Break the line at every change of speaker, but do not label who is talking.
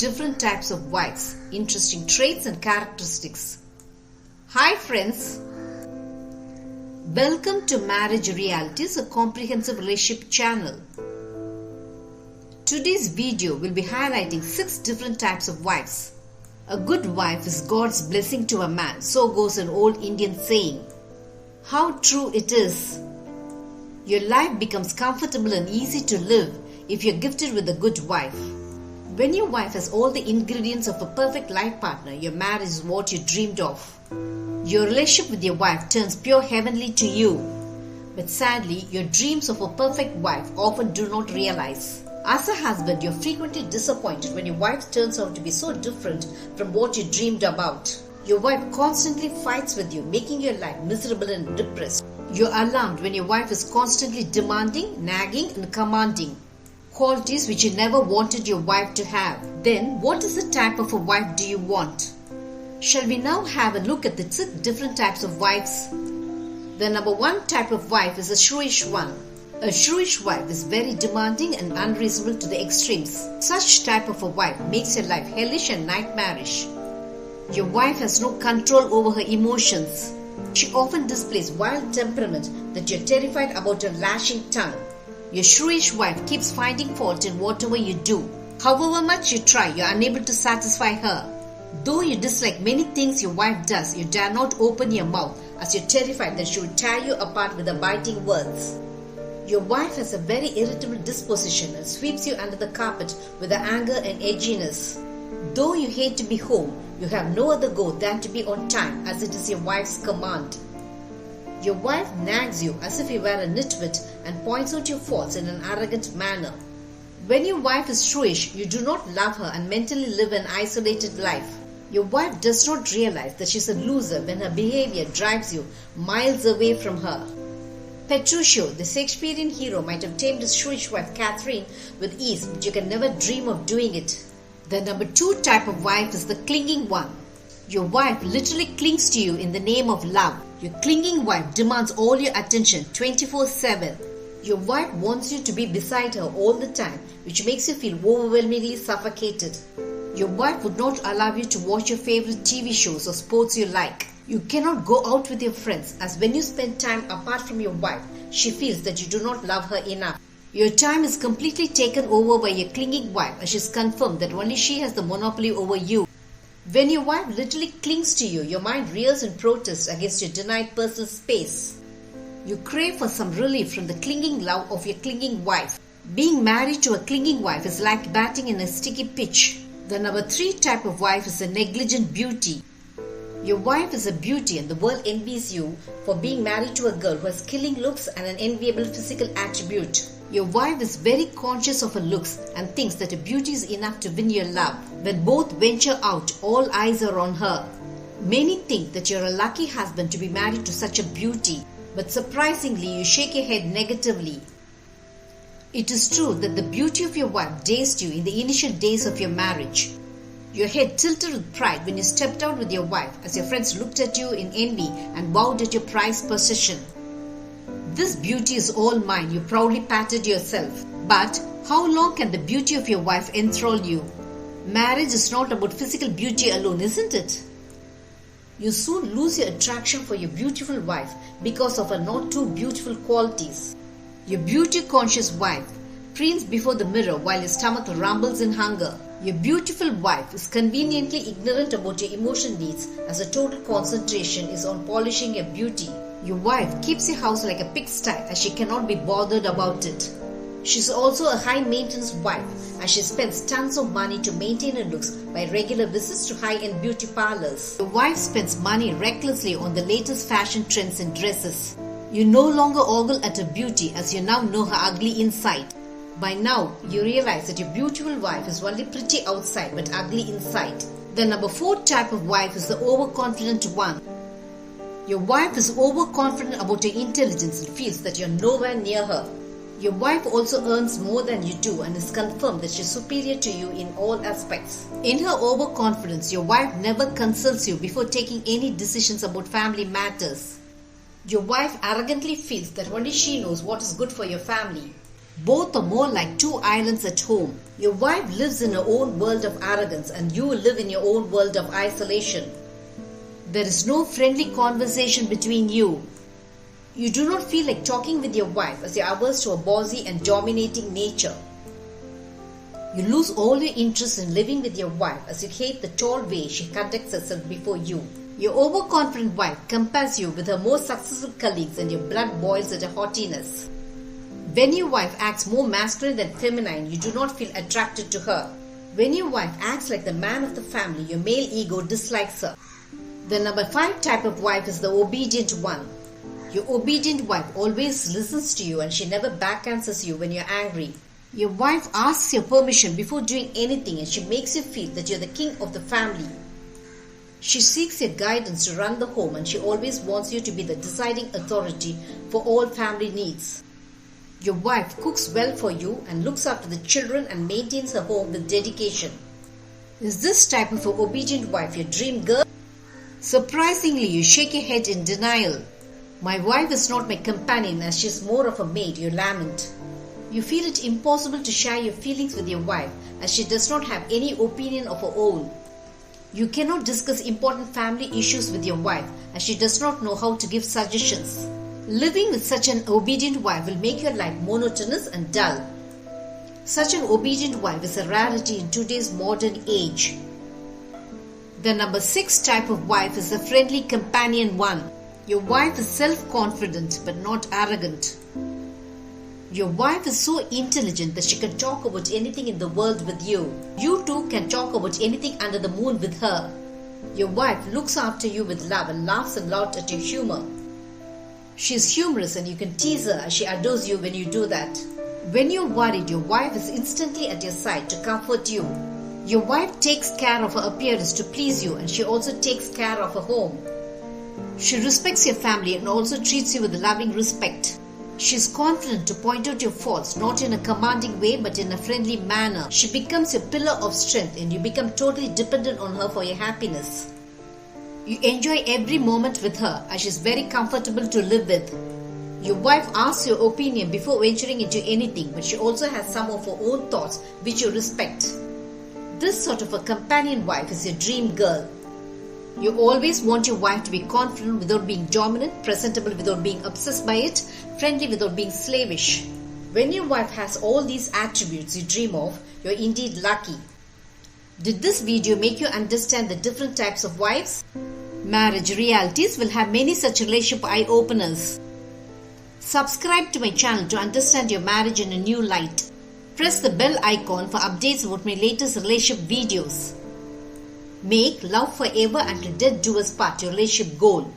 different types of wives, interesting traits and characteristics. Hi friends, welcome to Marriage Realities, a comprehensive relationship channel. Today's video will be highlighting 6 different types of wives. A good wife is God's blessing to a man, so goes an old Indian saying. How true it is. Your life becomes comfortable and easy to live if you're gifted with a good wife. When your wife has all the ingredients of a perfect life partner, your marriage is what you dreamed of. Your relationship with your wife turns pure heavenly to you. But sadly, your dreams of a perfect wife often do not realize. As a husband, you're frequently disappointed when your wife turns out to be so different from what you dreamed about. Your wife constantly fights with you, making your life miserable and depressed. You're alarmed when your wife is constantly demanding, nagging, and commanding. Qualities which you never wanted your wife to have. Then, what is the type of a wife do you want? Shall we now have a look at the 6 different types of wives? The number 1 type of wife is a shrewish one. A shrewish wife is very demanding and unreasonable to the extremes. Such type of a wife makes your life hellish and nightmarish. Your wife has no control over her emotions. She often displays wild temperament that you're terrified about her lashing tongue. Your shrewish wife keeps finding fault in whatever you do. However much you try, you're unable to satisfy her. Though you dislike many things your wife does, you dare not open your mouth as you're terrified that she will tear you apart with her biting words. Your wife has a very irritable disposition and sweeps you under the carpet with her anger and edginess. Though you hate to be home, you have no other goal than to be on time, as it is your wife's command. Your wife nags you as if you were a nitwit and points out your faults in an arrogant manner. When your wife is shrewish, you do not love her and mentally live an isolated life. Your wife does not realize that she's a loser when her behavior drives you miles away from her. Petruchio, the Shakespearean hero, might have tamed his shrewish wife Catherine with ease, but you can never dream of doing it. The number 2 type of wife is the clinging one. Your wife literally clings to you in the name of love. Your clinging wife demands all your attention 24/7. Your wife wants you to be beside her all the time, which makes you feel overwhelmingly suffocated. Your wife would not allow you to watch your favorite TV shows or sports you like. You cannot go out with your friends, as when you spend time apart from your wife, she feels that you do not love her enough. Your time is completely taken over by your clinging wife, as she's confirmed that only she has the monopoly over you. When your wife literally clings to you, your mind rears in protest against your denied personal space. You crave for some relief from the clinging love of your clinging wife. Being married to a clinging wife is like batting in a sticky pitch. The number 3 type of wife is a negligent beauty. Your wife is a beauty and the world envies you for being married to a girl who has killing looks and an enviable physical attribute. Your wife is very conscious of her looks and thinks that her beauty is enough to win your love. When both venture out, all eyes are on her. Many think that you're a lucky husband to be married to such a beauty, but surprisingly you shake your head negatively. It is true that the beauty of your wife dazed you in the initial days of your marriage. Your head tilted with pride when you stepped out with your wife, as your friends looked at you in envy and bowed at your prized possession. This beauty is all mine, you proudly patted yourself. But how long can the beauty of your wife enthrall you? Marriage is not about physical beauty alone, isn't it? You soon lose your attraction for your beautiful wife because of her not too beautiful qualities. Your beauty-conscious wife preens before the mirror while your stomach rumbles in hunger. Your beautiful wife is conveniently ignorant about your emotional needs, as her total concentration is on polishing your beauty. Your wife keeps your house like a pigsty, as she cannot be bothered about it. She's also a high-maintenance wife, as she spends tons of money to maintain her looks by regular visits to high-end beauty parlors. Your wife spends money recklessly on the latest fashion trends and dresses. You no longer ogle at her beauty, as you now know her ugly inside. By now, you realize that your beautiful wife is only pretty outside but ugly inside. The number 4 type of wife is the overconfident one. Your wife is overconfident about your intelligence and feels that you're nowhere near her. Your wife also earns more than you do and is confirmed that she's superior to you in all aspects. In her overconfidence, your wife never consults you before taking any decisions about family matters. Your wife arrogantly feels that only she knows what is good for your family. Both are more like two islands at home. Your wife lives in her own world of arrogance and you live in your own world of isolation. There is no friendly conversation between you. You do not feel like talking with your wife as you are averse to a bossy and dominating nature. You lose all your interest in living with your wife as you hate the tall way she conducts herself before you. Your overconfident wife compares you with her more successful colleagues and your blood boils at her haughtiness. When your wife acts more masculine than feminine, you do not feel attracted to her. When your wife acts like the man of the family, your male ego dislikes her. The number 5 type of wife is the obedient one. Your obedient wife always listens to you and she never back-answers you when you're angry. Your wife asks your permission before doing anything and she makes you feel that you're the king of the family. She seeks your guidance to run the home and she always wants you to be the deciding authority for all family needs. Your wife cooks well for you and looks after the children and maintains her home with dedication. Is this type of an obedient wife your dream girl? Surprisingly, you shake your head in denial. My wife is not my companion as she is more of a maid, you lament. You feel it impossible to share your feelings with your wife as she does not have any opinion of her own. You cannot discuss important family issues with your wife as she does not know how to give suggestions. Living with such an obedient wife will make your life monotonous and dull. Such an obedient wife is a rarity in today's modern age. The number 6 type of wife is the friendly companion one. Your wife is self-confident but not arrogant. Your wife is so intelligent that she can talk about anything in the world with you. You too can talk about anything under the moon with her. Your wife looks after you with love and laughs a lot at your humor. She is humorous and you can tease her as she adores you when you do that. When you're worried, your wife is instantly at your side to comfort you. Your wife takes care of her appearance to please you and she also takes care of her home. She respects your family and also treats you with loving respect. She is confident to point out your faults, not in a commanding way but in a friendly manner. She becomes your pillar of strength and you become totally dependent on her for your happiness. You enjoy every moment with her as she is very comfortable to live with. Your wife asks your opinion before venturing into anything, but she also has some of her own thoughts which you respect. This sort of a companion wife is your dream girl. You always want your wife to be confident without being dominant, presentable without being obsessed by it, friendly without being slavish. When your wife has all these attributes you dream of, you're indeed lucky. Did this video make you understand the different types of wives? Marriage Realities will have many such relationship eye-openers. Subscribe to my channel to understand your marriage in a new light. Press the bell icon for updates about my latest relationship videos. Make love forever until death do us part your relationship goal.